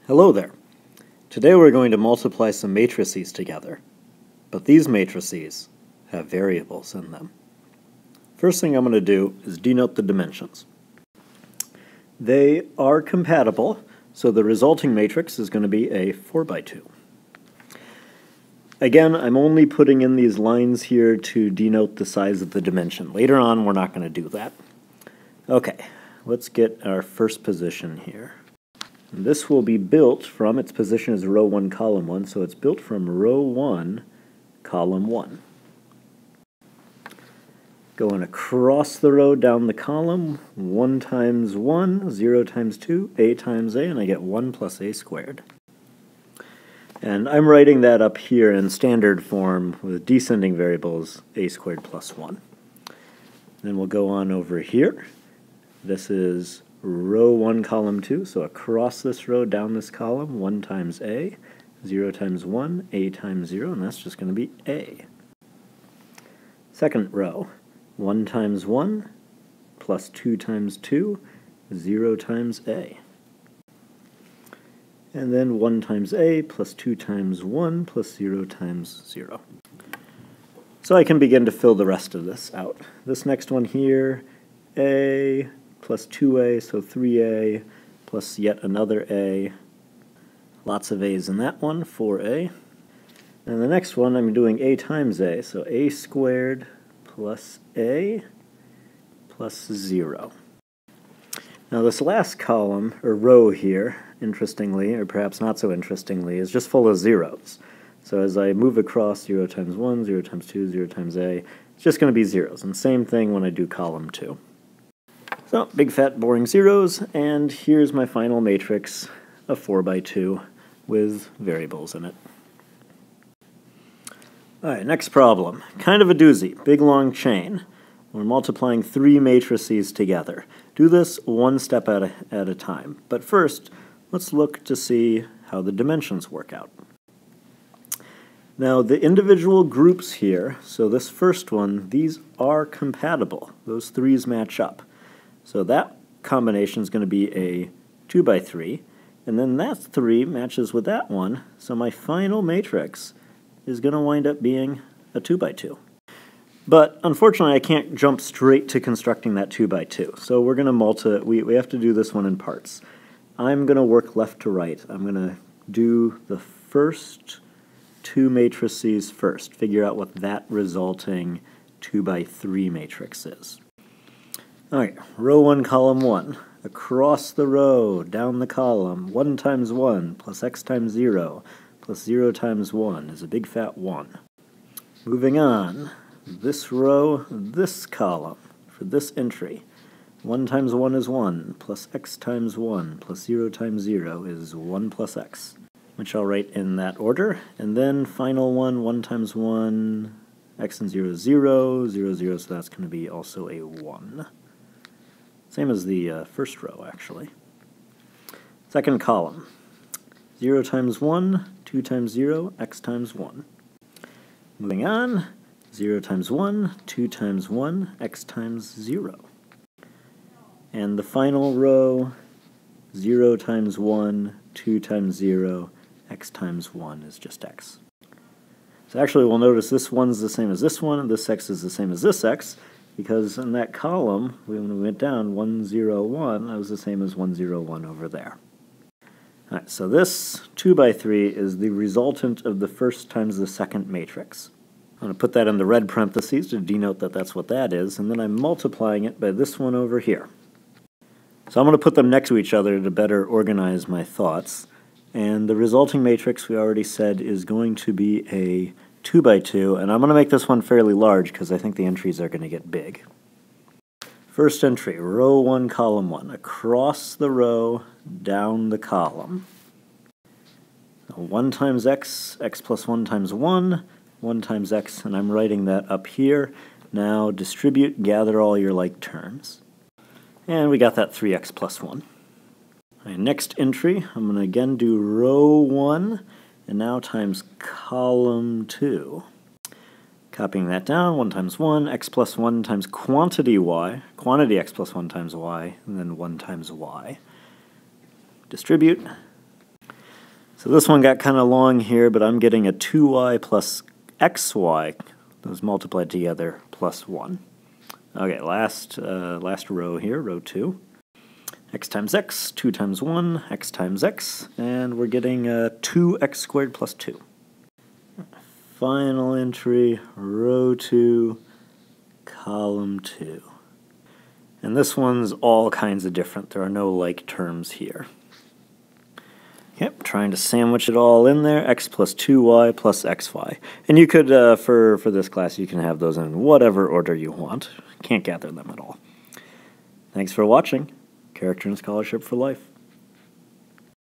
Hello there. Today we're going to multiply some matrices together, but these matrices have variables in them. First thing I'm going to do is denote the dimensions. They are compatible, so the resulting matrix is going to be a 4x2. Again, I'm only putting in these lines here to denote the size of the dimension. Later on, we're not going to do that. Okay, let's get our first position here. This will be built from, its position is row 1, column 1, so it's built from row 1, column 1. Going across the row down the column, 1 times 1, 0 times 2, a times a, and I get 1 plus a squared. And I'm writing that up here in standard form with descending variables, a squared plus 1. Then we'll go on over here. This is row 1, column 2, so across this row, down this column, 1 times a, 0 times 1, a times 0, and that's just going to be a. Second row, 1 times 1, plus 2 times 2, 0 times a. And then 1 times a, plus 2 times 1, plus 0 times 0. So I can begin to fill the rest of this out. This next one here, a plus 2a, so 3a, plus yet another a. Lots of a's in that one, 4a. And the next one, I'm doing a times a, so a squared plus a plus 0. Now this last column, or row here, interestingly, or perhaps not so interestingly, is just full of zeros. So as I move across, 0 times 1, 0 times 2, 0 times a, it's just going to be zeros. And same thing when I do column 2. So, big fat boring zeros, and here's my final matrix, a 4x2 with variables in it. Alright, next problem. Kind of a doozy. Big long chain. We're multiplying 3 matrices together. Do this one step at a time. But first, let's look to see how the dimensions work out. Now, the individual groups here, so this first one, these are compatible. Those 3's match up. So that combination is going to be a 2x3, and then that 3 matches with that one, so my final matrix is going to wind up being a 2x2. But unfortunately, I can't jump straight to constructing that 2x2, so we're going to we have to do this one in parts. I'm going to work left to right. I'm going to do the first 2 matrices first, figure out what that resulting 2x3 matrix is. Alright, row 1, column 1. Across the row, down the column, 1 times 1 plus x times 0 plus 0 times 1 is a big fat 1. Moving on, this row, this column, for this entry, 1 times 1 is 1, plus x times 1 plus 0 times 0 is 1 plus x, which I'll write in that order. And then final one, 1 times 1, x and 0 is 0, 0, 0, so that's going to be also a 1. Same as the first row, actually. Second column, 0 times 1, 2 times 0, x times 1. Moving on, 0 times 1, 2 times 1, x times 0. And the final row, 0 times 1, 2 times 0, x times 1 is just x. So actually we'll notice this one's the same as this one, and this x is the same as this x, because in that column, when we went down 1, 0, 1, that was the same as 1, 0, 1 over there. Alright, so this 2x3 is the resultant of the first times the second matrix. I'm going to put that in the red parentheses to denote that that's what that is, and then I'm multiplying it by this one over here. So I'm going to put them next to each other to better organize my thoughts, and the resulting matrix we already said is going to be a 2x2, and I'm going to make this one fairly large because I think the entries are going to get big. First entry, row 1, column 1. Across the row, down the column. 1 times x, x plus 1 times 1, 1 times x, and I'm writing that up here. Now distribute, gather all your like terms. And we got that 3x plus 1. Right, next entry, I'm going to again do row 1, and now times column 2. Copying that down, 1 times 1, x plus 1 times quantity y, quantity x plus 1 times y, and then 1 times y. Distribute. So this one got kind of long here, but I'm getting a 2y plus xy, those multiplied together, plus 1. Okay, last row here, row 2. X times x, 2 times 1, x times x, and we're getting 2x squared plus 2. Final entry, row 2, column 2. And this one's all kinds of different. There are no like terms here. Yep, trying to sandwich it all in there, x plus 2y plus xy. And you could, for this class, you can have those in whatever order you want. Can't gather them at all. Thanks for watching. Character and Scholarship for Life.